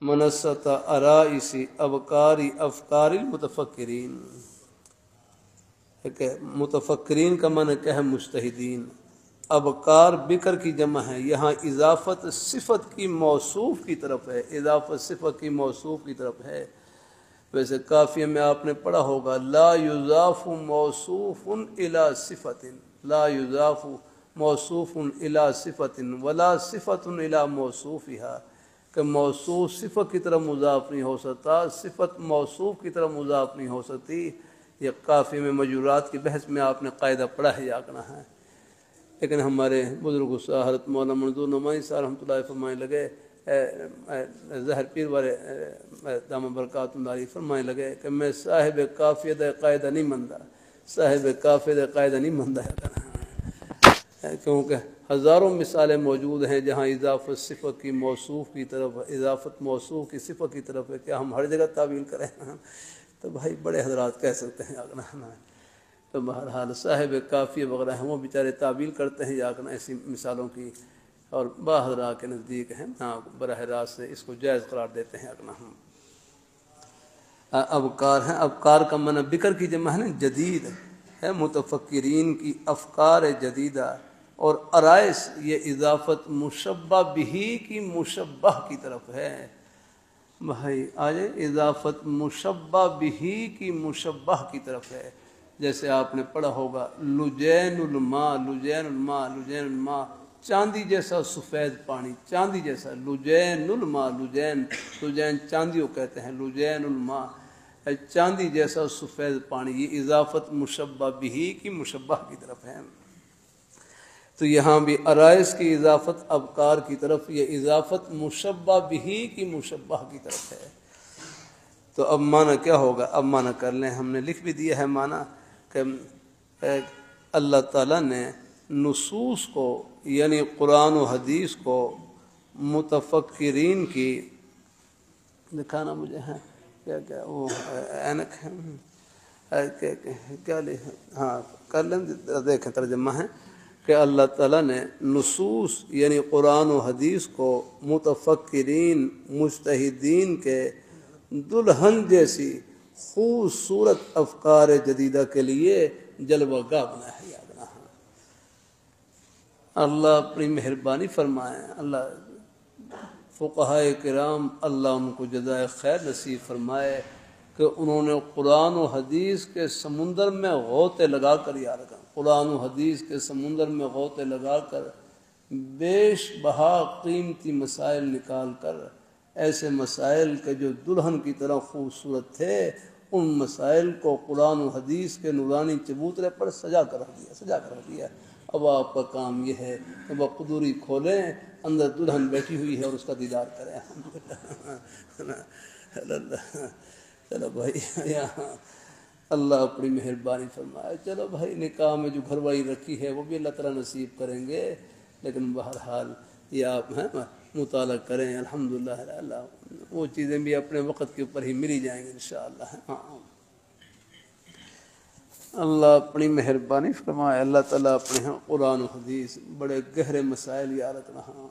منصت ارائس ابکاری افکار المتفکرین. متفکرین کا معنی کیا ہے؟ مجتہدین. ابکار بکر کی جمع ہے. یہاں اضافت صفت کی موصوف کی طرف ہے، اضافت صفت کی موصوف کی طرف ہے. ویسے کافیہ میں آپ نے پڑھا ہوگا لا یضاف موصوف الی صفت، لا یضاف موصوف الی صفت ولا صفت الی موصوفها، کہ موصوف صفت کی طرف مضاف نہیں ہو سکتا، صفت موصوف کی طرف مضاف نہیں ہو سکتی. یہ کافی میں مجرورات کی بحث میں آپ نے قاعدہ پڑھا ہے یا کرنا ہے. لیکن ہمارے بزرگ حضرت مولانا منظور نعمانی صاحب رحمۃ اللہ فرمانے لگے، ظہر پیر والے دامن برکات اللہ فرمانے لگے کہ میں صاحب کافیہ دا قاعدہ نہیں مندا، صاحب کافیہ دا قاعدہ نہیں مندا ہے، کیونکہ ہزاروں مثالیں موجود ہیں جہاں اضافت صفت کی موصوف کی طرف، اضافت موصوف کی صفت کی طرف ہے. کیا ہم ہر جگہ تعویل کریں؟ تو بھائی بڑے حضرات کہہ سکتے ہیں آگنا. تو بہرحال صاحب کافیہ وغیرہ ہیں وہ بیچارے تعویل کرتے ہیں یا آگنا ایسی مثالوں کی، اور حضرات کے نزدیک ہیں براہ راست سے اس کو جائز قرار دیتے ہیں. آگنا ہم ابکار ہیں. ابکار کا معنی بکر کی جمع ہے نا، جدید ہے، متفکرین کی افکار جدیدہ. اور ارائس یہ اضافت مشبہ بہی کی مشبہ کی طرف ہے. بھائی آجے اضافت مشبہ بہی کی مشبہ کی طرف ہے. جیسے آپ نے پڑھا ہوگا لجین الماء، لجین الماء، لجین الماء، چاندی جیسا سفید پانی، چاندی جیسا. لجین الماء، لجین، لجین چاندی کو کہتے ہیں، لجین الماء چاندی جیسا سفید پانی. یہ اضافت مشبہ بہی کی مشبہ کی طرف ہے. تو یہاں بھی ارائس کی اضافت ابکار کی طرف، یہ اضافت مشبہ بہی کی مشبہ کی طرف ہے. تو اب معنی کیا ہوگا؟ اب معنی کر لیں، ہم نے لکھ بھی دیا ہے معنی کہ اللہ تعالیٰ نے نصوص کو یعنی قرآن و حدیث کو متفکرین کی، دکھانا مجھے ہے کیا کیا وہ اینک ہے کیا ہاں کر لیں، دیکھیں ترجمہ ہے کہ اللہ تعالیٰ نے نصوص یعنی قرآن و حدیث کو متفکرین مجتہدین کے دلہن جیسی خوبصورت افکار جدیدہ کے لیے جلوہ گاہ بنایا ہے. اللہ اپنی مہربانی فرمائے. اللہ فقہائے کرام اللہ ان کو جزائے خیر نصیب فرمائے کہ انہوں نے قرآن و حدیث کے سمندر میں غوطے لگا کر یاد رکھا، قرآن و حدیث کے سمندر میں غوطے لگا کر بیش بہا قیمتی مسائل نکال کر، ایسے مسائل کے جو دلہن کی طرح خوبصورت تھے، ان مسائل کو قرآن و حدیث کے نورانی چبوترے پر سجا کر رکھ دیا. اب آپ کا کام یہ ہے کہ وہ قدوری کھولیں، اندر دلہن بیٹھی ہوئی ہے اور اس کا دیدار کریں. چلو بھائی یہاں اللہ اپنی مہربانی فرمائے. چلو بھائی نکاح میں جو گھر والی رکھی ہے وہ بھی اللہ تعالیٰ نصیب کریں گے. لیکن بہرحال یہ آپ مطالعہ کریں، الحمدللہ اللہ وہ چیزیں بھی اپنے وقت کے اوپر ہی ملی جائیں گے انشاءاللہ. اللہ اپنی مہربانی فرمائے. اللہ تعالیٰ اپنے قرآن و حدیث بڑے گہرے مسائل یاد رکھنا.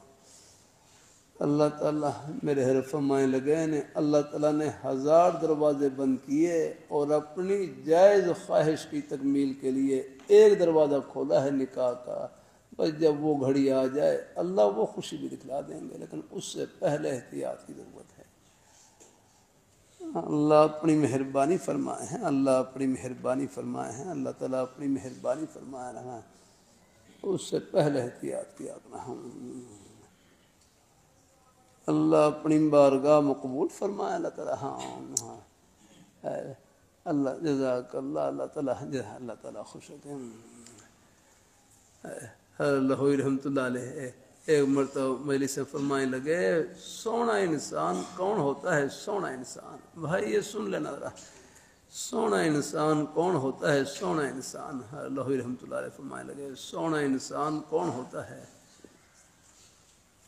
اللہ تعالیٰ میرے حضرت فرمائے لگے نے اللہ تعالیٰ نے 1000 دروازے بند کیے اور اپنی جائز خواہش کی تکمیل کے لیے ایک دروازہ کھولا ہے نکاح کا. بس جب وہ گھڑی آ جائے اللہ وہ خوشی بھی دکھلا دیں گے، لیکن اس سے پہلے احتیاط کی ضرورت ہے. اللہ اپنی مہربانی فرمائے ہیں، اللہ اپنی مہربانی فرمائے ہیں، اللہ تعالیٰ اپنی مہربانی فرمائے رہا، اس سے پہلے احتیاط کیا کرنا. اللہ اپنی بارگاہ مقبول فرمائے. اللہ تعالیٰ اللہ جزاک اللہ تعالیٰ خوش ہوتے ہیں. اللہ رحمۃ اللہ علیہ ایک مرتبہ مجلس سے فرمائے لگے سونا انسان کون ہوتا ہے؟ سونا انسان، بھائی یہ سن لینا ذرا، سونا انسان کون ہوتا ہے؟ سونا انسان. اللہ رحمۃ اللہ علیہ فرمائے لگے سونا انسان کون ہوتا ہے؟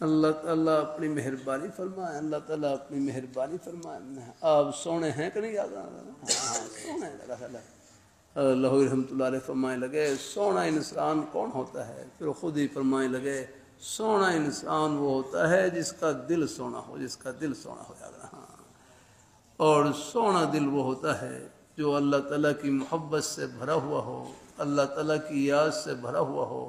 اللہ تعالیٰ اپنی مہربانی فرمائے، اللہ تعالیٰ اپنی مہربانی فرمائے. آپ سونے ہیں کہ نہیں یاد سونے لگا. اللہ رحمۃ اللہ علیہ فرمائے لگے سونا انسان کون ہوتا ہے؟ پھر خود ہی فرمائے لگے سونا انسان وہ ہوتا ہے جس کا دل سونا ہو، جس کا دل سونا ہو جائے. ہاں، اور سونا دل وہ ہوتا ہے جو اللہ تعالیٰ کی محبت سے بھرا ہوا ہو، اللہ تعالیٰ کی یاد سے بھرا ہوا ہو،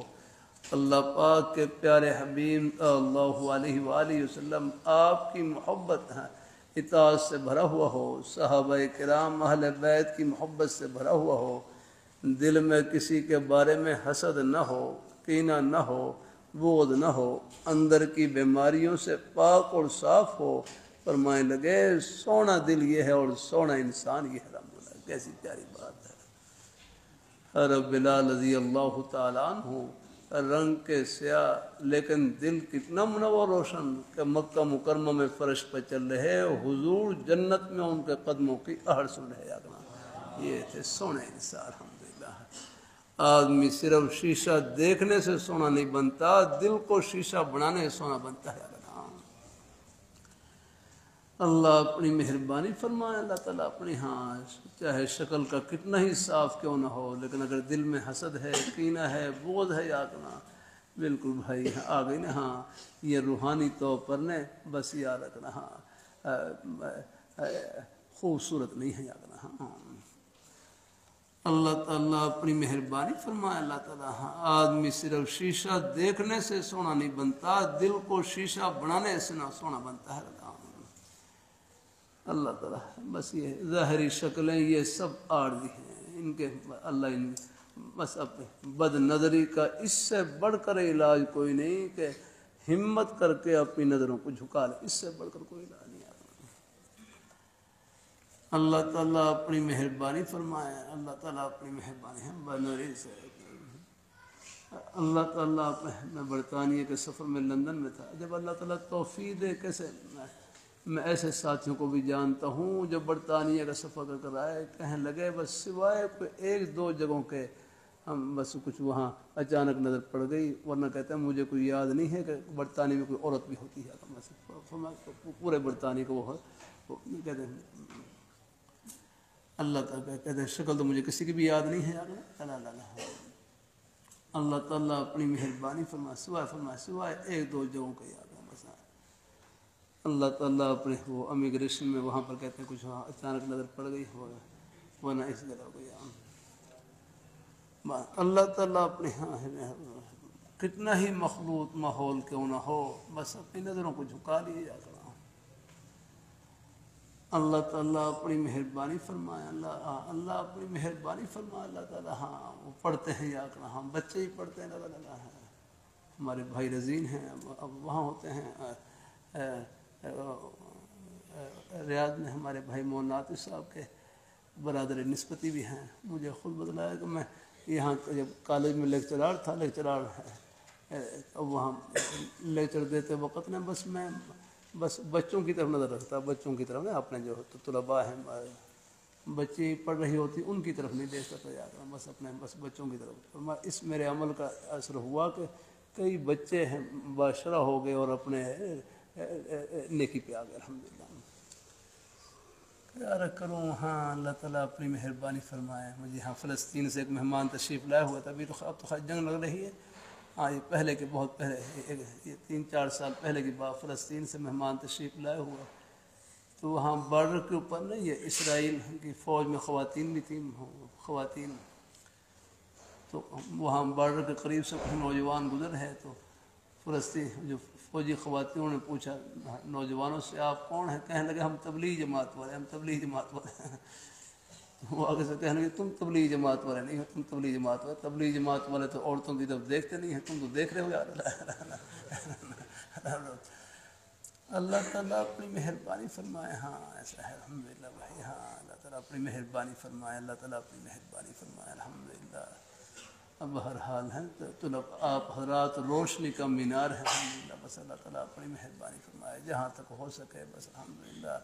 اللہ پاک کے پیارے حبیب صلی اللہ علیہ وآلہ وسلم آپ کی محبت ہے اطاعت سے بھرا ہوا ہو، صحابہ کرام اہل بیت کی محبت سے بھرا ہوا ہو، دل میں کسی کے بارے میں حسد نہ ہو، کینہ نہ ہو، بغض نہ ہو، اندر کی بیماریوں سے پاک اور صاف ہو. فرمائے لگے سونا دل یہ ہے اور سونا انسان یہ ہے. الحمدللہ کیسی پیاری بات ہے. رب بلال رضی اللہ تعالیٰ عنہ رنگ کے سیاہ لیکن دل کتنا منور روشن کہ مکہ مکرمہ میں فرش پہ چل رہے، حضور جنت میں ان کے قدموں کی آہٹ سن رہے. یہ تھے سونے انسان. الحمدللہ آدمی صرف شیشہ دیکھنے سے سونا نہیں بنتا، دل کو شیشہ بنانے سے سونا بنتا ہے. اللہ اپنی مہربانی فرمائے. اللہ تعالیٰ اپنی ہاں چاہے شکل کا کتنا ہی صاف کیوں نہ ہو، لیکن اگر دل میں حسد ہے، کینہ ہے، بغض ہے، یاد رکھنا بالکل بھائی آ گئی نا. ہاں یہ روحانی طور پر نے بس یاد رکھنا. ہاں خوبصورت نہیں ہے، یاد رکھنا. ہاں اللہ تعالیٰ اپنی مہربانی فرمائے. اللہ تعالیٰ ہاں آدمی صرف شیشہ دیکھنے سے سونا نہیں بنتا، دل کو شیشہ بنانے سے نہ سونا بنتا ہے. اللہ تعالیٰ بس یہ ظاہری شکلیں یہ سب عارضی ہیں، ان کے اللہ ان بس اپنی بد نظری کا اس سے بڑھ کر علاج کوئی نہیں کہ ہمت کر کے اپنی نظروں کو جھکا لے. اس سے بڑھ کر کوئی علاج نہیں آتا. اللہ تعالیٰ اپنی مہربانی فرمائے. اللہ تعالیٰ اپنی مہربانی ہے بنوری سے. اللہ تعالیٰ میں برطانیہ کے سفر میں لندن میں تھا. جب اللہ تعالیٰ توفیق دے کیسے میں ایسے ساتھیوں کو بھی جانتا ہوں جو برطانیہ کا سفر کر کر آئے، کہنے لگے بس سوائے کوئی ایک دو جگہوں کے ہم بس کچھ وہاں اچانک نظر پڑ گئی، ورنہ کہتے ہیں مجھے کوئی یاد نہیں ہے کہ برطانیہ میں کوئی عورت بھی ہوتی ہے. پورے برطانیہ کو وہ کہتے ہیں اللہ تعالیٰ کہتے ہیں شکل تو مجھے کسی کی بھی یاد نہیں ہے. اللہ تعالیٰ اپنی مہربانی سوائے ایک دو جگہوں کا یاد ہے بس. اللہ تعالیٰ اپنے وہ امیگریشن میں وہاں پر کہتے ہیں کچھ وہاں اچانک نظر پڑ گئی ورنہ اس جگہ کو یاد. اللہ تعالیٰ اپنے ہاں کتنا ہی مخلوط ماحول کیوں نہ ہو بس اپنی نظروں کو جھکا لیے جا کر. اللہ تعالیٰ اپنی مہربانی فرمائے. اللہ اپنی مہربانی فرمائے. اللہ تعالیٰ ہاں وہ پڑھتے ہیں یا کرنا ہم بچے ہی پڑھتے ہیں. اللہ ہمارے بھائی رضین ہیں اب وہاں ہوتے ہیں ریاض میں. ہمارے بھائی موناطف صاحب کے برادر نسبتی بھی ہیں. مجھے خود بتلایا کہ میں یہاں جب کالج میں لیکچرار تھا، لیکچرار وہاں لیکچر دیتے وقت نے بس بچوں کی طرف نظر رکھتا. بچوں کی طرف اپنے جو طلباء ہیں بچے پڑھ رہی ہوتی ان کی طرف نہیں دیکھتا تھا یاد بس اپنے بس بچوں کی طرف. اس میرے عمل کا اثر ہوا کہ کئی بچے ہیں باشرہ ہو گئے اور اپنے نیکی پہ آ گئے. الحمدللہ کیا کروں. ہاں اللہ تعالیٰ اپنی مہربانی فرمائے. مجھے یہاں فلسطین سے ایک مہمان تشریف لائے ہوا تھا. ابھی تو اب تو جنگ لگ رہی ہے. ہاں یہ پہلے کے بہت پہلے یہ 3-4 سال پہلے کی بات. فلسطین سے مہمان تشریف لائے ہوا تو وہاں بارڈر کے اوپر نا یہ اسرائیل کی فوج میں خواتین بھی تھیں. خواتین تو وہاں بارڈر کے قریب سے کچھ نوجوان گزر ہے تو فلسطین جو فوجی خواتینوں نے پوچھا نوجوانوں سے آپ کون ہیں؟ کہنے لگے ہم تبلیغ جماعت والے. ہم تبلیغ جماعت والے ہیں. وہ آگے سے کہنے لگے تم تبلیغ جماعت والے نہیں ہو. تم تبلیغ جماعت والے. تبلیغ جماعت والے تو عورتوں کی طرف دیکھتے نہیں ہیں. تم تو دیکھ رہے ہو یار. اللہ تعالیٰ اپنی مہربانی فرمائے. ہاں ایسا ہے الحمدللہ بھائی. ہاں اللہ تعالیٰ اپنی مہربانی فرمائے. اللہ تعالیٰ اپنی مہربانی فرمائے. الحمدللہ اب ہر حال ہے تو آپ حضرات روشنی کا مینار ہے. الحمدللہ بس اللہ تعالیٰ اپنی مہربانی فرمائے. جہاں تک ہو سکے بس الحمدللہ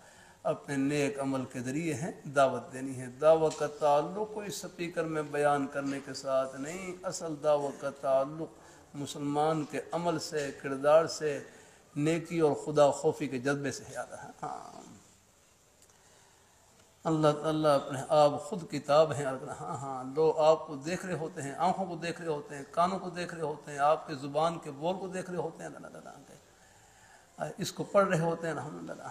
اپنے نیک عمل کے ذریعے ہیں دعوت دینی ہے. دعوت کا تعلق کوئی سپیکر میں بیان کرنے کے ساتھ نہیں. اصل دعوت کا تعلق مسلمان کے عمل سے، کردار سے، نیکی اور خدا خوفی کے جذبے سے زیادہ ہے. ہاں اللہ تعالیٰ اپنے آپ خود کتاب ہیں. ہاں ہاں، لوگ آپ کو دیکھ رہے ہوتے ہیں، آنکھوں کو دیکھ رہے ہوتے ہیں، کانوں کو دیکھ رہے ہوتے ہیں، آپ کے زبان کے بول کو دیکھ رہے ہوتے ہیں. اس کو پڑھ رہے ہوتے ہیں. الحمدللہ.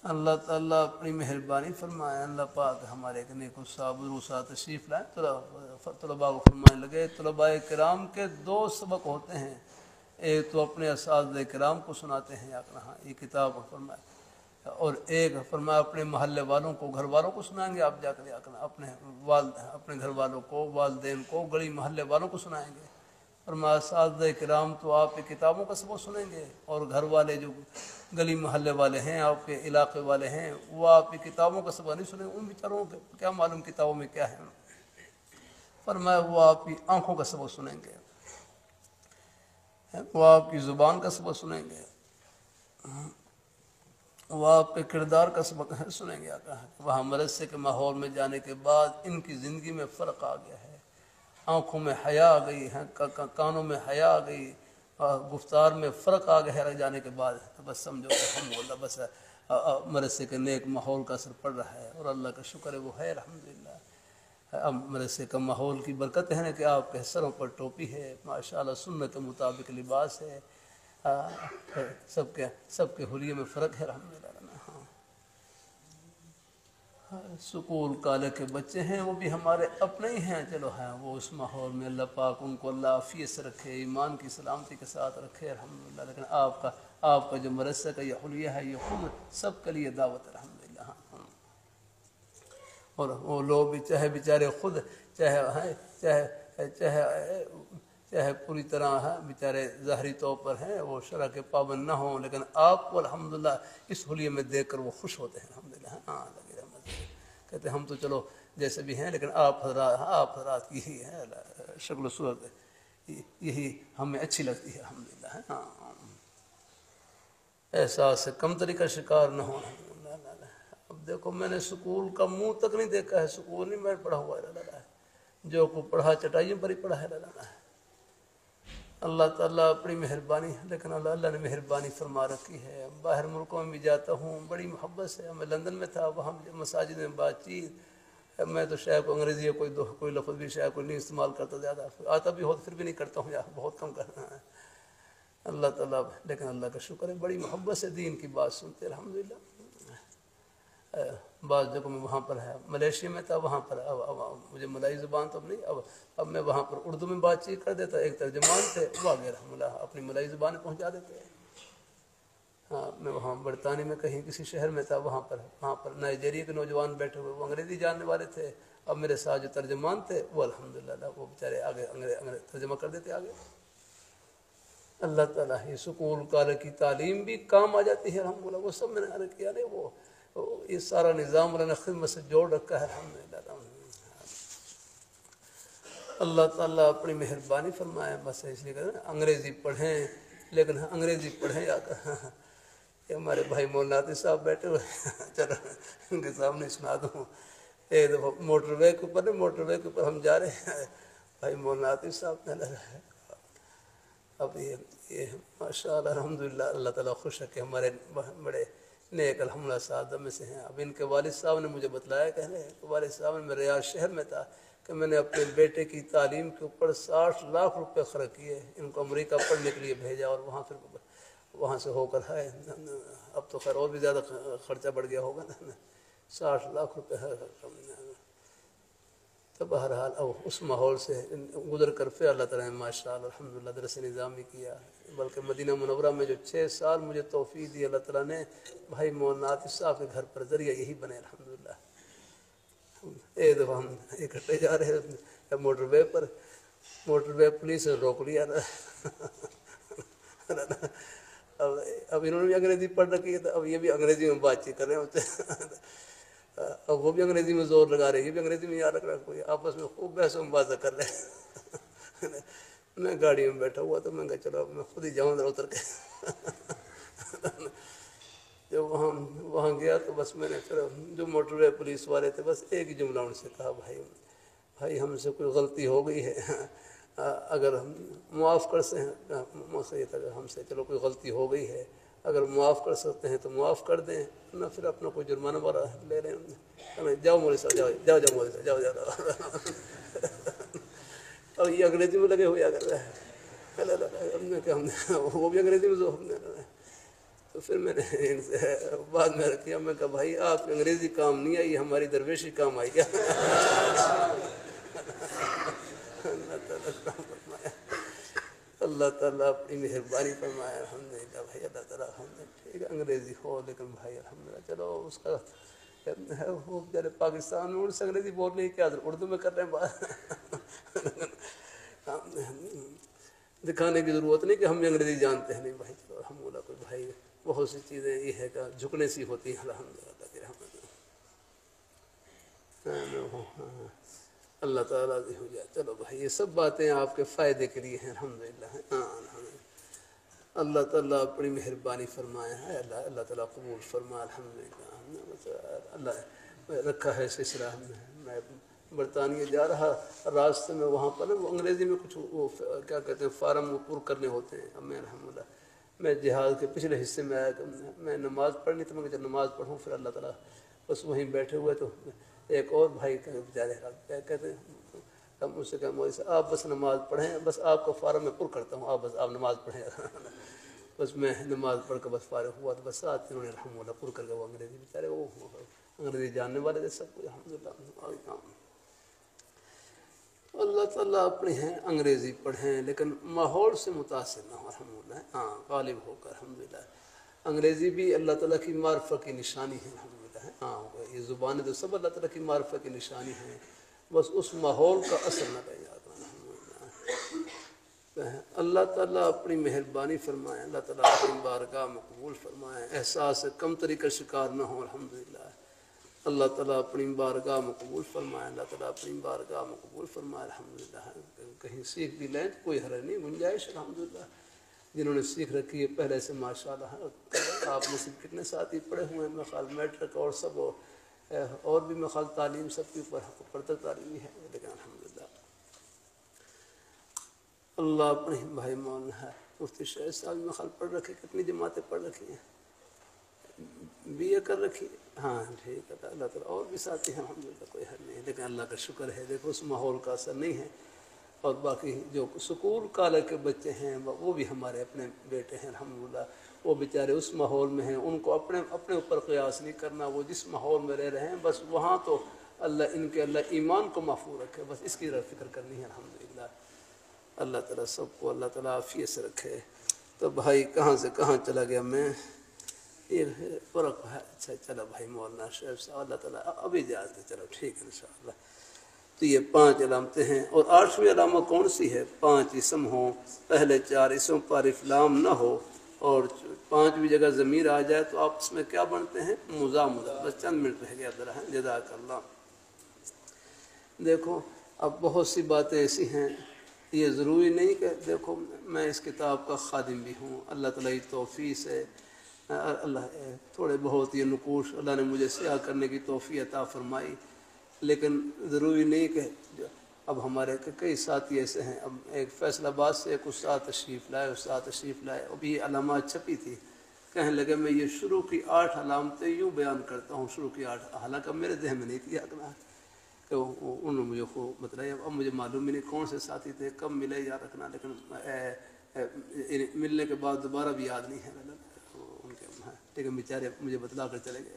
اللہ تعالیٰ اپنی مہربانی فرمائے. اللہ پاک ہمارے ایک نیک استاد بزرگ تشریف لائے. طلباء کو فرمانے لگے طلباء کرام کے دو سبق ہوتے ہیں، ایک تو اپنے اساتذہ کرام کو سناتے ہیں، یہ کتاب فرمائے، اور ایک فرمایا اپنے محلے والوں کو، گھر والوں کو سنائیں گے. آپ جا کر اپنے گھر والوں کو، والدین کو، گلی محلے والوں کو سنائیں گے. فرمایا اساتذہ کرام تو آپ کی کتابوں کا سبق سنیں گے، اور گھر والے جو گلی محلے والے ہیں، آپ کے علاقے والے ہیں، وہ آپ کی کتابوں کا سبق نہیں سنیں گے. ان بیچاروں کو کیا معلوم کتابوں میں کیا ہے. فرمایا وہ آپ کی آنکھوں کا سبق سنیں گے، وہ آپ کی زبان کا سبق سنیں گے، وہ آپ کے کردار کا سبق سنیں گے. وہاں مدرسے کے ماحول میں جانے کے بعد ان کی زندگی میں فرق آ گیا ہے. آنکھوں میں حیا آ گئی ہے، کانوں میں حیا آ گئی، گفتار میں فرق آ گیا ہے. جانے کے بعد تو بس سمجھو کہ الحمدللہ بس مدرسے کے نیک ماحول کا اثر پڑ رہا ہے، اور اللہ کا شکر ہے وہ ہے الحمدللہ. اب مدرسے کا ماحول کی برکت ہے نا کہ آپ کے سروں پر ٹوپی ہے، ماشاءاللہ سنت کے مطابق لباس ہے، سب کے حلیے میں فرق ہے الحمدللہ. سکول کالج کے بچے ہیں وہ بھی ہمارے اپنے ہی ہیں. چلو ہیں وہ اس ماحول میں اللہ پاک ان کو اللہ عافیت سے رکھے، ایمان کی سلامتی کے ساتھ رکھے الحمدللہ. لیکن آپ کا جو مدرسہ کا یہ حلیہ ہے، یہ خود سب کے لیے دعوت الحمدللہ. اور وہ لوگ بھی چاہے بیچارے خود چاہے پوری طرح بیچارے ظاہری طور پر ہیں، وہ شرع کے پابند نہ ہوں، لیکن آپ کو الحمدللہ اس حلیے میں دیکھ کر وہ خوش ہوتے ہیں الحمدللہ. ہاں کہتے ہیں ہم تو چلو جیسے بھی ہیں، لیکن آپ حضرات یہی ہے شکل و صورت، یہی ہمیں اچھی لگتی ہے الحمدللہ. ہاں احساس کمتری کا شکار نہ ہونا. اب دیکھو میں نے سکول کا منہ تک نہیں دیکھا ہے، سکول نہیں میں پڑھا ہوا ہے، جو کو پڑھا چٹائیوں پر ہی پڑھا ہے. اللہ تعالیٰ اپنی مہربانی، لیکن اللہ نے مہربانی فرما رکھی ہے. باہر ملکوں میں بھی جاتا ہوں بڑی محبت سے. میں لندن میں تھا، وہاں مساجد میں بات چیت، میں تو شاید انگریزی کوئی لفظ بھی شاید کوئی نہیں استعمال کرتا، زیادہ آتا بھی ہو پھر بھی نہیں کرتا ہوں، یا بہت کم کرنا ہے. اللہ تعالیٰ لیکن اللہ کا شکر ہے بڑی محبت سے دین کی بات سنتے الحمدللہ. بعض جگہوں میں وہاں پر ہے، ملیشیا میں تھا وہاں پر اب مجھے ملائی زبان تو نہیں، اب میں وہاں پر اردو میں بات چیت کر دیتا. ایک ترجمان تھے وہ آگے الحمدللہ اپنی ملائی زبان پہنچا دیتے. ہاں میں وہاں برطانیہ میں کہیں کسی شہر میں تھا، وہاں پر نائجیریا کے نوجوان بیٹھے ہوئے، وہ انگریزی جاننے والے تھے. اب میرے ساتھ جو ترجمان تھے وہ الحمدللہ وہ بیچارے آگے ترجمہ کر دیتے آگے. اللہ تعالیٰ یہ سکول کالج کی تعلیم بھی کام آ جاتی ہے الحمدللہ. وہ سب میں نے عرض کیا نہیں، وہ یہ سارا نظام اللہ نے خدمت سے جوڑ رکھا ہے الحمدللہ. اللہ تعالیٰ اپنی مہربانی فرمائے. بس اس لیے کہ انگریزی پڑھیں، لیکن انگریزی پڑھیں یا کہ ہمارے بھائی مولانا صاحب بیٹھے ہوئے، چلو ان کے سامنے سنا دوں. ایک دفعہ موٹر وے کے اوپر ہم جا رہے ہیں، بھائی مولانا صاحب نے لگا ہے. اب یہ ماشاء اللہ الحمدللہ اللہ تعالیٰ خوش ہے کہ ہمارے بڑے نیک الحمدللہ سعادت میں سے ہیں. اب ان کے والد صاحب نے مجھے بتلایا، کہہ رہے ہیں کہ والد صاحب نے میں ریاض شہر میں تھا کہ میں نے اپنے بیٹے کی تعلیم کے اوپر 60 لاکھ روپے خرچ کیے، ان کو امریکہ پڑھنے کے لیے بھیجا، اور وہاں سے ہو کر آئے. اب تو خیر اور بھی زیادہ خرچہ بڑھ گیا ہوگا نا، 60 لاکھ روپے. تو بہرحال اب اس ماحول سے گزر کر پھر اللہ تعالیٰ نے ماشاء اللہ الحمدللہ درس نظامی کیا. بلکہ مدینہ منورہ میں جو 6 سال مجھے توفیق دی اللہ تعالیٰ نے، بھائی مولانا عاطف صاحب کے گھر پر ذریعہ یہی بنے الحمدللہ. ایک دفعہ ہم اکٹھے جا رہے ہیں موٹر وے پولیس نے روک لیا. اب انہوں نے بھی انگریزی پڑھ رکھی ہے، اب یہ بھی انگریزی میں بات چیت کر رہے ہوتے ہیں. اب وہ بھی انگریزی میں زور لگا رہے ہیں، یہ بھی انگریزی میں یاد رکھ رہا ہے. کوئی آپس میں خوب بحث و مباحثہ کر رہے ہیں. میں گاڑی میں بیٹھا ہوا تو میں کہا چلو میں خود ہی جاؤں ذرا اتر کے. جب وہاں گیا تو بس میں نے چلو جو موٹر وے پولیس والے تھے بس ایک ہی جملہ ان سے کہا، بھائی ہم سے کوئی غلطی ہو گئی ہے، اگر ہم معاف کر سکیں، ہم سے چلو کوئی غلطی ہو گئی ہے، اگر معاف کر سکتے ہیں تو معاف کر دیں، نہ پھر اپنا کوئی جرمانہ وغیرہ لے لیں۔ جاؤ مولوی صاحب، جاؤ جاؤ جاؤ مولوی صاحب، جاؤ جاؤ۔ اور یہ انگریزی میں لگے ہوئے آ کر رہے ہیں، ہم نے کہا وہ بھی انگریزی میں ہم نے، تو پھر میں نے ان سے بعد میں کیا، میں کہا بھائی آپ انگریزی کام نہیں آئی، ہماری درویشی کام آئی ہے۔ اللہ تعالیٰ اپنی مہربانی فرمائے، الحمدللہ بھائی، اللہ تعالیٰ ٹھیک ہے انگریزی ہو لیکن بھائی الحمدللہ چلو اس کا وہ بیچارے پاکستان میں ان سے انگریزی بولنے کی کیا ضرورت، اردو میں کر رہے ہیں بات۔ دکھانے کی ضرورت نہیں کہ ہم انگریزی جانتے ہیں، نہیں بھائی چلو الحمدللہ، کوئی بھائی بہت سی چیزیں یہ ہے کہ جھکنے سی ہوتی ہیں، الحمدللہ کی رحمت۔ اللہ تعالیٰ بھی ہو جائے، چلو بھائی یہ سب باتیں آپ کے فائدے کے لیے ہیں، الحمدللہ۔ اللہ تعالیٰ اپنی مہربانی فرمائے ہے، اللہ تعالیٰ قبول فرمائے، الحمدللہ۔ اللہ رکھا ہے سلسلہ، میں برطانیہ جا رہا راستے میں، وہاں پر وہ انگریزی میں کچھ وہ کیا کہتے ہیں فارم پر کرنے ہوتے ہیں، اب میں الحمدللہ میں جہاز کے پچھلے حصے میں آیا کہ میں نماز پڑھنی تو میں جب نماز پڑھوں پھر اللہ تعالیٰ بس وہیں بیٹھے ہوئے، تو ایک اور بھائی بیچارے کہتے ہیں ہم اس سے کہا مولوی صاحب آپ بس نماز پڑھیں، بس آپ کو فارم میں پر کرتا ہوں، آپ نماز پڑھیں۔ بس میں نماز پڑھ کے بس فارغ ہوا تو بس ساتھ انہوں نے الحمدللہ پر کر کے، وہ انگریزی بیچارے وہ انگریزی جاننے والے تھے سب کچھ، الحمدللہ۔ اللہ تعالیٰ اپنے ہیں، انگریزی پڑھیں لیکن ماحول سے متاثر نہ ہو، الحمدللہ، غالب ہو کر، الحمدللہ۔ انگریزی بھی اللہ تعالیٰ کی معرفت کی نشانی ہے، الحمدللہ۔ یہ زبانیں تو سب اللہ تعالیٰ کی معرفت کی نشانی ہیں، بس اس ماحول کا اثر نہ رہ جاتا، الحمدللہ۔ اللہ تعالیٰ اپنی مہربانی فرمائے، اللہ تعالیٰ اپنی بارگاہ میں قبول فرمائے، احساس کمتری کا شکار نہ ہو، الحمدللہ۔ اللہ تعالیٰ اپنی بارگاہ میں قبول فرمائے، اللہ تعالیٰ اپنی بارگاہ میں قبول فرمائے، الحمدللہ۔ کہیں سیکھ بھی لیں تو کوئی حرج نہیں، گنجائش، الحمدللہ۔ جنہوں نے سیکھ رکھی ہے پہلے سے ماشاءاللہ، آپ میں سے کتنے ساتھی پڑھے ہوئے ہیں، میں خیال میٹرک اور سب اور بھی میں خیال تعلیم سب کے اوپر تک تعلیمی ہے، لیکن الحمدللہ اللہ اپنے بھائی مولانا ہے مفتی شاہد صاحب میں خیال پڑھ رکھے، کتنی جماعتیں پڑھ رکھی ہیں، بی اے کر رکھی ہے، ہاں ٹھیک ہے، اللہ تعالیٰ اور بھی ساتھی ہیں، الحمدللہ کوئی حل نہیں ہے، لیکن اللہ کا شکر ہے، دیکھو اس ماحول کا اثر نہیں ہے۔ اور باقی جو سکول کالج کے بچے ہیں وہ بھی ہمارے اپنے بیٹے ہیں، الحمدللہ، وہ بیچارے اس ماحول میں ہیں، ان کو اپنے اوپر قیاس نہیں کرنا، وہ جس ماحول میں رہ رہے ہیں بس وہاں تو اللہ ان کے اللہ ایمان کو محفوظ رکھے، بس اس کی طرف فکر کرنی ہے، الحمدللہ۔ اللہ تعالیٰ سب کو اللہ تعالیٰ عافیت سے رکھے۔ تو بھائی کہاں سے کہاں چلا گیا میں، یہ فرق ہے، اچھا چلو بھائی مولانا شیخ صاحب، اللہ تعالیٰ ابھی جاتے، چلو ٹھیک ہے انشاءاللہ۔ تو یہ 5 علامتیں ہیں، اور 8ویں علامت کون سی ہے؟ 5 اسم ہوں، پہلے 4 اسم پر افلام نہ ہو، اور 5ویں جگہ ضمیر آ جائے تو آپس میں کیا بنتے ہیں؟ مضاف۔ بس چند منٹ رہ گیا ذرا، جزاک اللہ۔ دیکھو اب بہت سی باتیں ایسی ہیں، یہ ضروری نہیں کہ دیکھو میں اس کتاب کا خادم بھی ہوں، اللہ تعالیٰ کی توفیق سے اللہ تھوڑے بہت یہ نقوش اللہ نے مجھے سیاہ کرنے کی توفیق عطا فرمائی، لیکن ضروری نہیں کہ اب ہمارے کئی ساتھی ایسے ہیں، اب ایک فیصل آباد سے ایک استاد تشریف لائے، اب یہ علامات چھپی تھی، کہنے لگے میں یہ شروع کی 8 علامتیں یوں بیان کرتا ہوں، شروع کی 8، حالانکہ میرے ذہن میں نہیں تھی اگلا کہ انہوں نے مجھے خوب بتلایا، اب مجھے معلوم ہی نہیں کون سے ساتھی تھے، کب ملے یا رکھنا، لیکن ملنے کے بعد دوبارہ بھی یاد نہیں ہے ان کے، لیکن بیچارے مجھے بتلا کر چلے گئے۔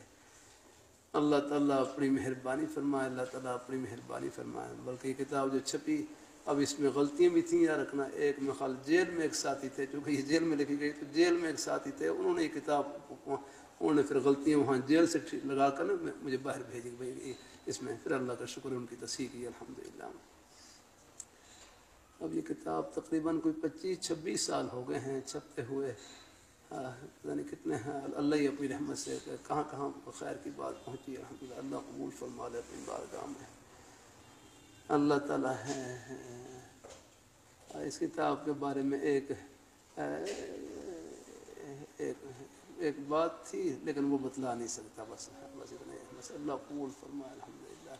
اللہ تعالیٰ اپنی مہربانی فرمائے، اللہ تعالیٰ اپنی مہربانی فرمائے۔ بلکہ یہ کتاب جو چھپی اب اس میں غلطیاں بھی تھیں، یا رکھنا، ایک میں خال جیل میں ایک ساتھی تھے، چونکہ یہ جیل میں لکھی گئی تو جیل میں ایک ساتھی تھے، انہوں نے یہ کتاب انہوں نے پھر غلطیاں وہاں جیل سے لگا کر مجھے باہر بھیجی، بھائی اس میں پھر اللہ کا شکر ہے ان کی تصحیح کی، الحمدللہ۔ اب یہ کتاب تقریباً کوئی 25-26 سال ہو گئے ہیں چھپتے ہوئے، پتہ نہیں کتنے ہیں، اللہ ہی اپنی رحمت سے کہاں کہاں خیر کی بات پہنچی ہے، الحمدللہ، اللہ قبول فرما لے اپنی بارگاہ میں، اللہ تعالیٰ ہے۔ اس کتاب کے بارے میں ایک بات تھی لیکن وہ بتلا نہیں سکتا، بس اتنا ہی، بس اللہ قبول فرمائے، الحمدللہ،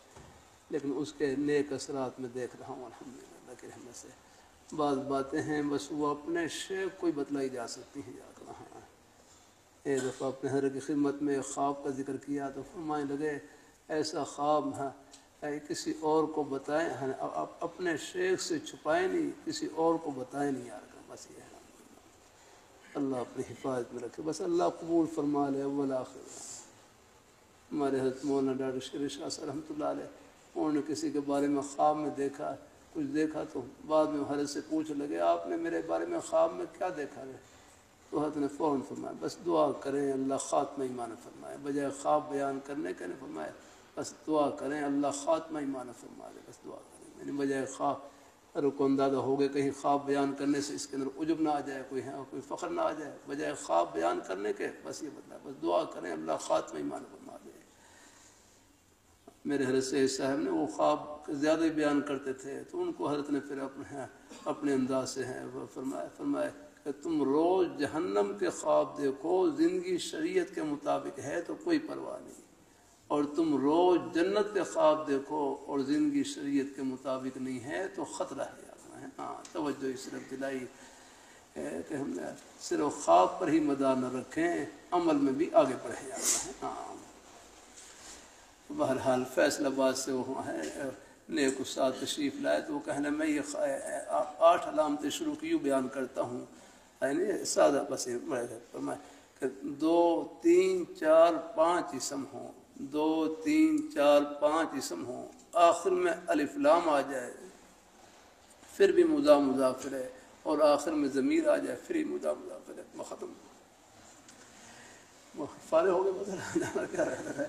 لیکن اس کے نیک اثرات میں دیکھ رہا ہوں، الحمدللہ اللہ کی رحمت سے۔ بعض باتیں ہیں بس وہ اپنے شیخ کو ہی بتلائی جا سکتی ہیں، یا کہاں ایک دفعہ اپنے حضرت کی خدمت میں خواب کا ذکر کیا تو فرمانے لگے ایسا خواب کسی اور کو بتائیں، اپنے شیخ سے چھپائیں نہیں، کسی اور کو بتائیں نہیں یار، بس یہ ہے اللہ اپنی حفاظت میں رکھے، بس اللہ قبول فرما لے اول آخر۔ ہمارے حضرت مولانا ڈاکٹر شیر شاہ صاحب رحمۃ اللہ علیہ، انہوں نے کسی کے بارے میں خواب میں دیکھا، کچھ دیکھا تو بعد میں حضرت سے پوچھ لگے آپ نے میرے بارے میں خواب میں کیا دیکھا ہے؟ تو حضرت نے فوراً فرمایا بس دعا کریں اللہ خاتمہ ایمان فرمائے، بجائے خواب بیان کرنے کے نے فرمایا بس دعا کریں اللہ خاتمہ ایمان فرما دے، بس دعا کریں، یعنی بجائے خواب رکو اندازہ ہو گئے کہیں خواب بیان کرنے سے اس کے اندر عجب نہ آ جائے، کوئی فخر نہ آ جائے، بجائے خواب بیان کرنے کے بس یہ بتلا بس دعا کریں اللہ خاتمہ ایمان فرما دے۔ میرے حضرت سید صاحب نے وہ خواب زیادہ ہی بیان کرتے تھے تو ان کو حضرت نے پھر اپنے انداز سے فرمایا کہ تم روز جہنم کے خواب دیکھو، زندگی شریعت کے مطابق ہے تو کوئی پرواہ نہیں، اور تم روز جنت کے خواب دیکھو اور زندگی شریعت کے مطابق نہیں ہے تو خطرہ ہے۔ ہاں توجہ صرف دلائی کہ ہم صرف خواب پر ہی مدار نہ رکھیں، عمل میں بھی آگے بڑھے جانا ہے۔ ہاں بہرحال فیصل آباد سے وہ ہے نیک استاد تشریف لائے تو وہ کہنے میں یہ 8 علامتیں شروع کیوں بیان کرتا ہوں، یعنی سادہ بس کہ 2 3 4 5 اسم ہوں، 2 3 4 5 اسم ہوں، آخر میں الف لام آ جائے پھر بھی مضاف مضاف ہے، اور آخر میں ضمیر آ جائے پھر بھی مضاف مضاف ہے، ختم فارغ ہو گئے بدل کیا رہتا ہے۔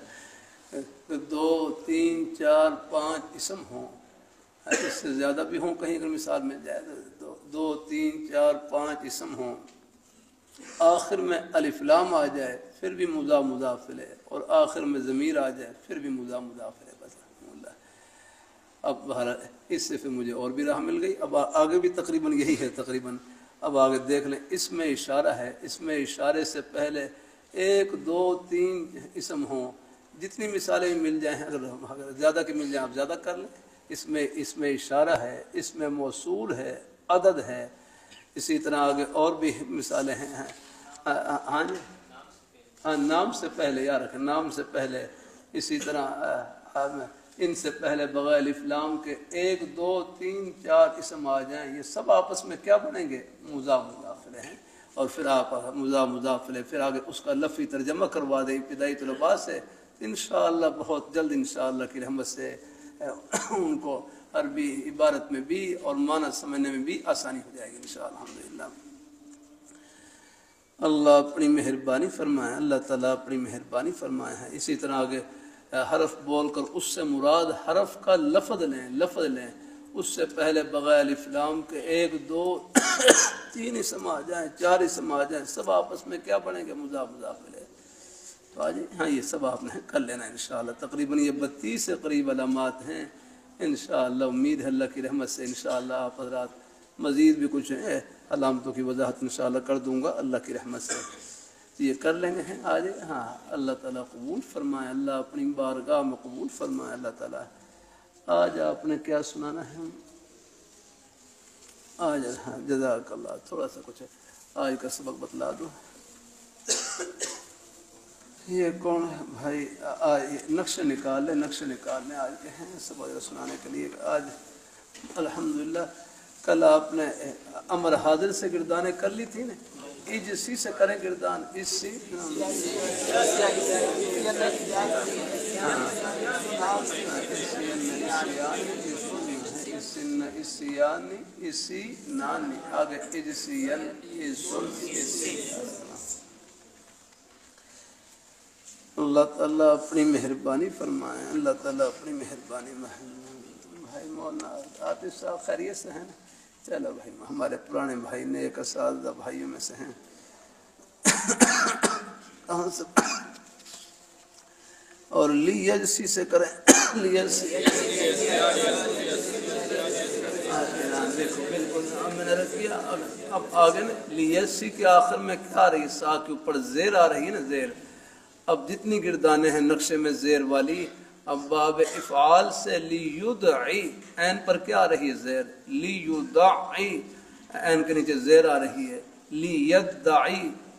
2 3 4 5 اسم ہوں، اس سے زیادہ بھی ہوں کہیں اگر مثال مل جائے تو 2 3 4 5 اسم ہوں، آخر میں الف لام آ جائے پھر بھی مضاف مضاف ہے، اور آخر میں ضمیر آ جائے پھر بھی مضاف مضاف ہے، بس اب اس سے پھر مجھے اور بھی راہ مل گئی۔ اب آگے بھی تقریباً یہی ہے، تقریباً اب آگے دیکھ لیں، اس میں اشارہ ہے، اس میں اشارے سے پہلے 1 2 3 اسم ہوں، جتنی مثالیں مل جائیں اگر زیادہ کی مل جائیں آپ زیادہ کر لیں، اس میں اشارہ ہے، اس میں موصول ہے، عدد ہے، اسی طرح آگے اور بھی مثالیں ہیں۔ ہاں جی نام سے پہلے یا رکھیں، نام سے پہلے، اسی طرح ان سے پہلے بغیر الف لام کے 1 2 3 4 اسم آ جائیں، یہ سب آپس میں کیا بنیں گے؟ مضاف مضافلے ہیں، اور پھر آپ مضاف مضافلے پھر آگے اس کا لفظی ترجمہ کروا دیں ابتدائی طلباء سے، انشاءاللہ بہت جلد انشاءاللہ کی رحمت سے ان کو عربی عبارت میں بھی اور معنی سمجھنے میں بھی آسانی ہو جائے گی انشاءاللہ الحمدللہ۔ اللہ اپنی مہربانی فرمائے، اللہ تعالیٰ اپنی مہربانی فرمائے ہیں۔ اسی طرح آگے حرف بول کر اس سے مراد حرف کا لفظ لیں، اس سے پہلے بغیر الف لام کے 1 2 3 اسم آ جائیں، 4 اسم آ جائیں، سب آپس میں کیا بنیں گے؟ مضاف مضاف الیہ۔ تو آج ہاں یہ سب آپ نے کر لینا انشاءاللہ، تقریباً یہ 32 سے قریب علامات ہیں انشاءاللہ، امید ہے اللہ کی رحمت سے انشاءاللہ آپ حضرات مزید بھی کچھ علامتوں کی وضاحت انشاءاللہ کر دوں گا اللہ کی رحمت سے، یہ کر لیں گے آج۔ ہاں اللہ تعالیٰ قبول فرمائے، اللہ اپنی بارگاہ میں قبول فرمائے اللہ تعالیٰ۔ آج آپ نے کیا سنانا ہے؟ آج ہاں جزاک اللہ، تھوڑا سا کچھ آج کا سبق بتلا دو۔ یہ کون ہے بھائی؟ نقشے نکال لیں، نقشے نکالنے آج کے ہیں سبق سنانے کے لیے۔ آج الحمدللہ کل آپ نے امر حاضر سے گردانیں کر لی تھی نا، اسی سے کریں گردان، اسی اسی نانی آگے اجسین اللہ تعالیٰ اپنی مہربانی فرمائے، اللہ تعالیٰ اپنی مہربانی۔ بھائی مولانا عاطف صاحب خیریت سے ہیں؟ چلو بھائی ہمارے پرانے بھائی نیک اساتذہ بھائیوں میں سے ہیں۔ کہاں سے؟ اور لیجسی سے کریں، لیجسی دیکھو بالکل میں نے رکھ دیا۔ اب آگے نا لیجسی کے آخر میں کیا آ رہی ہے؟ سا کے اوپر زیر آ رہی ہے نا، زیر۔ اب جتنی گردانیں ہیں نقشے میں زیر والی، اب باب افعال سے لیدعی، عین پر کیا آ رہی ہے؟ زیر۔ لیدعی، عین کے نیچے زیر آ رہی ہے۔ لیدعی،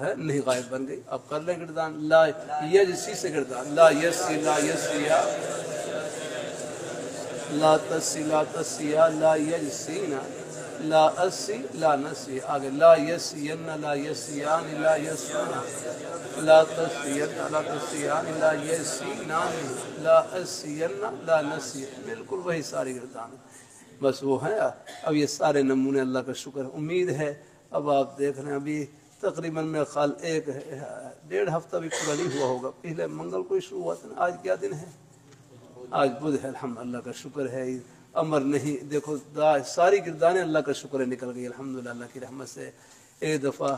ہے نہیں غائب بن گئی. اب کر لیں گردان لا یجسی سے گردان لا یسی لا یسیا لا تسی لا تسیا لا یجسینا لا اسی لا نسی. آگے لا یسین لا یسیان لا یسونا لا تسین لا تسیان لا یسینان لا اسین لا نسی. بالکل وہی ساری گردان بس وہ ہے. اب یہ سارے نمونے اللہ کا شکر ہے. امید ہے اب آپ دیکھ رہے ہیں ابھی تقریباً میرا خیال 1.5 ہفتہ بھی پورا نہیں ہوا ہوگا. پہلے منگل کو شروع ہوا تھا. آج کیا دن ہے؟ آج بدھ ہے. الحمد اللہ کا شکر ہے. امر نہیں دیکھو ساری گردانیں اللہ کا شکر ہے نکل گئی الحمدللہ اللہ کی رحمت سے. ایک دفعہ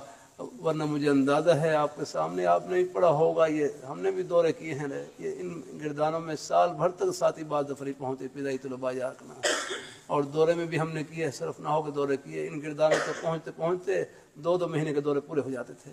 ورنہ مجھے اندازہ ہے آپ کے سامنے آپ نے بھی پڑھا ہوگا. یہ ہم نے بھی دورے کیے ہیں. یہ ان گردانوں میں سال بھر تک ساتھی بعد دفری پہنچتے پیدائی طلباء جاکنا اور دورے میں بھی ہم نے کیے صرف نہ ہو کے دورے کیے. ان گردانوں تک پہنچتے پہنچتے 2 مہینے کے دورے پورے ہو جاتے تھے.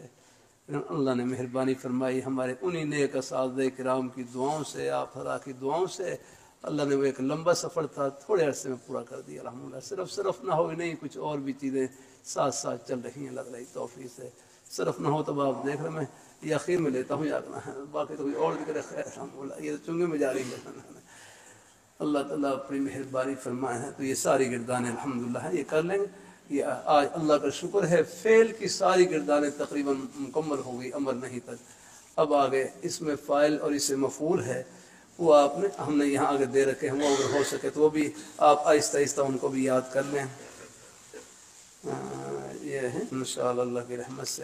اللہ نے مہربانی فرمائی ہمارے انہی نیک اساتذہ کرام کی دعاؤں سے آپ حضرات کی دعاؤں سے اللہ نے وہ ایک لمبا سفر تھا تھوڑے عرصے میں پورا کر دیا الحمدللہ. صرف نہ ہو نہیں کچھ اور بھی چیزیں ساتھ ساتھ چل رہی ہیں لگ رہی توفیق سے. صرف نہ ہو تو آپ دیکھ رہے میں یہ اخیر میں لیتا ہوں یادنا ہے باقی تو کوئی اور ذکر خیر الحمدللہ. یہ تو چنگے میں جاری ہے. اللہ تعالیٰ اپنی مہربانی فرمائے ہیں تو یہ ساری گردانیں الحمدللہ ہیں یہ کر لیں گے. یہ آج اللہ کا شکر ہے فعل کی ساری گردانیں تقریباً مکمل ہو گئی امر نہیں تک. اب آگے اس میں فاعل اور اس میں مفعول ہے وہ آپ نے ہم نے یہاں آگے دے رکھے ہیں. وہ اگر ہو سکے تو وہ بھی آپ آہستہ آہستہ ان کو بھی یاد کر لیں. یہ ہے انشاءاللہ اللہ کی رحمت سے.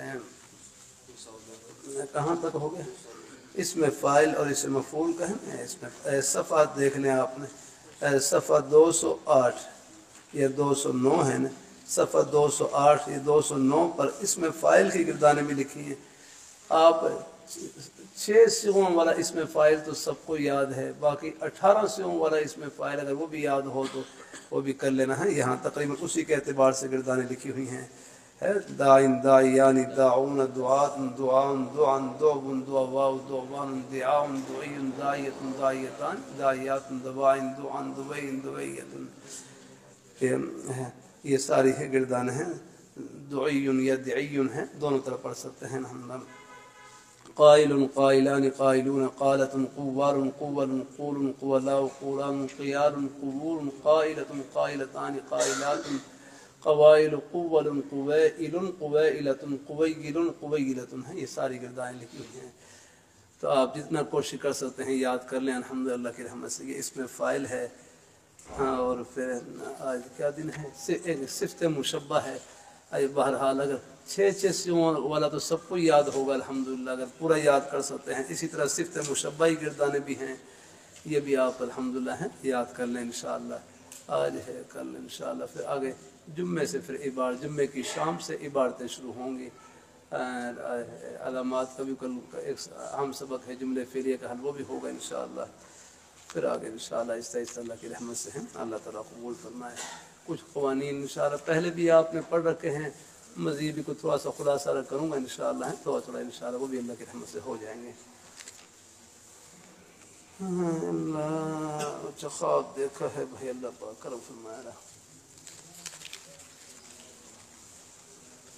کہاں تک ہو گیا؟ اس میں فاعل اور اس میں مفعول کا ہے. اس میں صفحات دیکھ لیں آپ نے. صفحہ 208 یہ 209 ہے نا. صفحہ 208 یہ 209 پر اس میں فاعل کی گردانیں بھی لکھی ہیں. آپ 6 صیغوں والا اس میں فاعل تو سب کو یاد ہے. باقی 18 صیغوں والا اس میں فاعل اگر وہ بھی یاد ہو تو وہ بھی کر لینا ہے. یہاں تقریباً اسی کے اعتبار سے گردانیں لکھی ہوئی ہیں. دائن دائیان داعون دعات دعان دعان دعبن دعواو دعوان دعاون دعین دائیت دائیتان دائیات دبائن دعان دبین دبیتن. یہ ساری گردانیں ہیں. دعیون یا دعیون ہیں دونوں طرح پڑھ سکتے ہیں ہم. قائل قائلان قائلون قالت قوار قول قول قولاء قولان قیال قبور قائلة قائلتان قائلات قوائل قول قوائل قوائلة قویل قویلة ہیں. یہ ساری گردانیں لکھی ہوئی ہیں تو آپ جتنا کوشش کر سکتے ہیں یاد کر لیں الحمدللہ کی رحمت سے. یہ اس میں فاعل ہے. ہاں اور پھر آج کیا دن ہے؟ ایک صفت مشبہ ہے. بہرحال اگر 6 صیغوں والا تو سب کو یاد ہوگا الحمدللہ اگر پورا یاد کر سکتے ہیں. اسی طرح صفت مشبہ ہی گردانے بھی ہیں یہ بھی آپ الحمدللہ ہیں یاد کر لیں انشاءاللہ. آج ہے کل انشاءاللہ. پھر آگے جمعے سے پھر جمعے کی شام سے عبارتیں شروع ہوں گی. علامات کا بھی کل ایک اہم سبق ہے جملے فعلیہ کا حل وہ بھی ہوگا انشاءاللہ. پھر آگے انشاءاللہ آہستہ آہستہ اللہ کی رحمت سے ہیں. اللہ تعالیٰ قبول فرمائے. کچھ قوانین انشاءاللہ پہلے بھی آپ نے پڑھ رکھے ہیں. مزید بھی کو تھوڑا سا خلاصہ کروں گا انشاءاللہ تھوڑا تھوڑا انشاءاللہ وہ بھی اللہ کی رحمت سے ہو جائیں گے. اللہ اچھا خواب دیکھا ہے بھائی اللہ پاک کرم فرمایا رہا.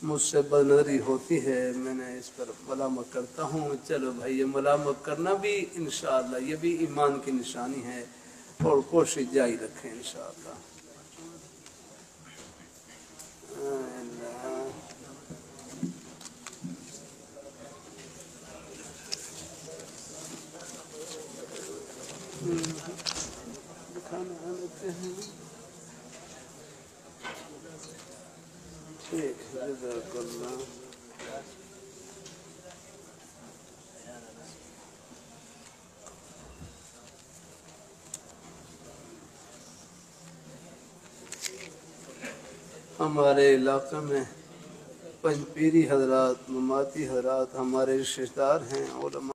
مجھ سے بد نظری ہوتی ہے میں نے اس پر ملامت کرتا ہوں. چلو بھائی یہ ملامت کرنا بھی انشاءاللہ یہ بھی ایمان کی نشانی ہے اور کوشش جاری رکھیں انشاءاللہ. دکھانا لیتے ہیں ٹھیک ہے. جزاک اللہ. ہمارے علاقے میں پنج پیری حضرات مماتی حضرات ہمارے رشتہ دار ہیں علماء